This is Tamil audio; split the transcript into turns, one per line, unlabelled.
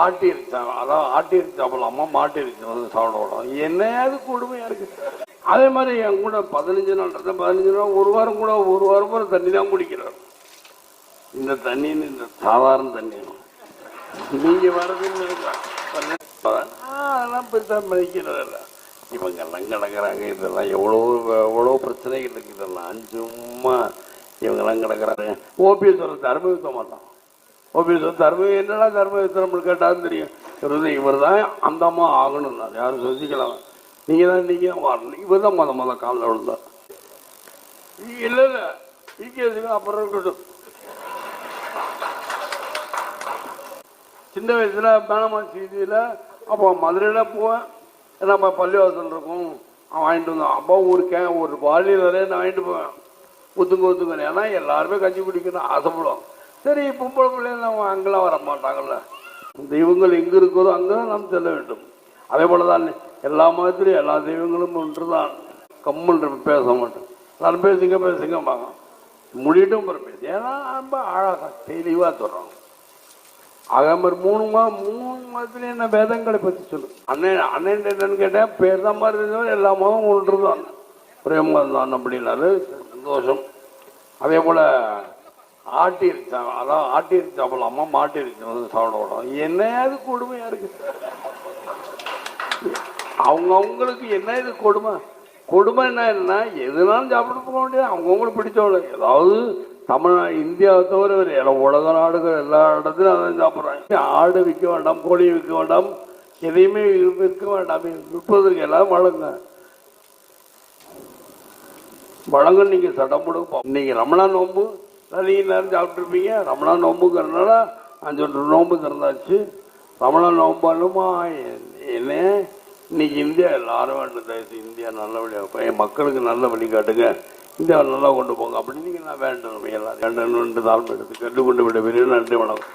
ஆட்டி இறைச்சாங்க, அதாவது ஆட்டி இறைச்சி சாப்பிடலாமா மாட்டு இறைச்சி வந்து சாப்பிடலாம். என்னையாவது கொடுமையா இருக்கு. அதே மாதிரி என் கூட 15 நாள் 15 நாள் ஒரு வாரம் கூட ஒரு வாரம் தண்ணி தான் குடிக்கிறார். இந்த தண்ணின்னு இந்த சாதாரண தண்ணி நீங்க வரதுன்னு அதெல்லாம் பெருசா மதிக்கிறதில்ல. இவங்க எல்லாம் கிடக்குறாங்க. இதெல்லாம் எவ்வளோ பிரச்சனைகள் இருக்கு. இதெல்லாம் சும்மா இவங்கெல்லாம் கிடக்குறாங்க. ஓபிஎஸ் தர்ம யுத்த மாட்டான். ஓபிஎஸ் தர்ம என்னடா தர்ம யுத்தம் நம்மளுக்கு கேட்டாலும் தெரியும். இவர் தான் அந்த அம்மா ஆகணும். யாரும் சொல்லிக்கலாம். நீங்க தான் வரணும். இவர் தான் முத காலில் விழுந்தா. இல்ல இல்ல இங்கே அப்புறம் இருக்கட்டும். சின்ன வயசுல மேனமான் செய்தியில அப்போ மதுரையில போவேன். நம்ம பள்ளிவாசல் இருக்கும், வாங்கிட்டு வந்தோம். அப்போ ஒரு பாலியில் நிறைய நான் வாங்கிட்டு போவேன். ஒத்துங்க. ஏன்னா எல்லாருமே கஞ்சி குடிக்கணும் ஆசைப்படுவோம். சரி பொம்பளை பிள்ளைங்க நம்ம அங்கெல்லாம் வர மாட்டாங்கல்ல. தெய்வங்கள் எங்க இருக்கிறதோ அங்கதான் நாம் செல்ல வேண்டும். அதே போலதான் எல்லா மதத்திலையும் எல்லா தெய்வங்களும் ஒன்றுதான். கம்மல் பேச மாட்டேன். எல்லாரும் பேசுங்க பாங்க முடிட்டும் பேசு. ஏன்னா ரொம்ப அழகா தெளிவா சொல்றோம். அதே மாதிரி மூணு மதத்துல என்ன வேதங்களை பத்தி சொல்லு. அண்ணன் என்னன்னு கேட்டேன். பேர் தான் மாதிரி இருந்தவங்க எல்லா மதமும் ஒன்றுதான், ஒரே மதம் தான் அப்படின்னாரு. சந்தோஷம். அதே போல ஆட்டி இறைச்சாங்க, அதாவது ஆட்டி இறைச்சி சாப்பிடலாமா மாட்டு இறைச்சி வந்து சாப்பிடலாம். என்னையாவது கொடுமையா இருக்கு. அவங்களுக்கு என்ன இது கொடுமைன்னா என்ன, எதுனாலும் சாப்பிட்டு போக முடியாது. அவங்கவுங்களுக்கு பிடிச்சவங்க. ஏதாவது இந்தியாவை தவிர உலக நாடுகள் எல்லா இடத்துலையும் அதான் சாப்பிட்றாங்க. ஆடு விற்க வேண்டாம், கோழி விற்க வேண்டாம், எதையுமே விற்க வேண்டாம். விற்பதற்கு எல்லாம் வழங்க நீங்க சட்டம் போடுங்க. இன்னைக்கு ரமணான் நோம்பு நீங்க நேரம் சாப்பிட்டுருப்பீங்க. ரமணான் நோம்புங்கிறதுனால 5 நோம்பு திறந்தாச்சு. ரமணான் நோம்பாலுமா என்ன இன்னைக்கு இந்தியா எல்லாரும் வேண்டும். இந்தியா நல்லபடியாக மக்களுக்கு நல்ல வழி காட்டுங்க, இந்தியாவை நல்லா கொண்டு போங்க அப்படின்னு நீங்க நான் வேண்டும். எல்லாரும் வேண்டும் தாழ்மை எடுத்து கண்டு கொண்டு விட பெரிய நன்றி வணக்கம்.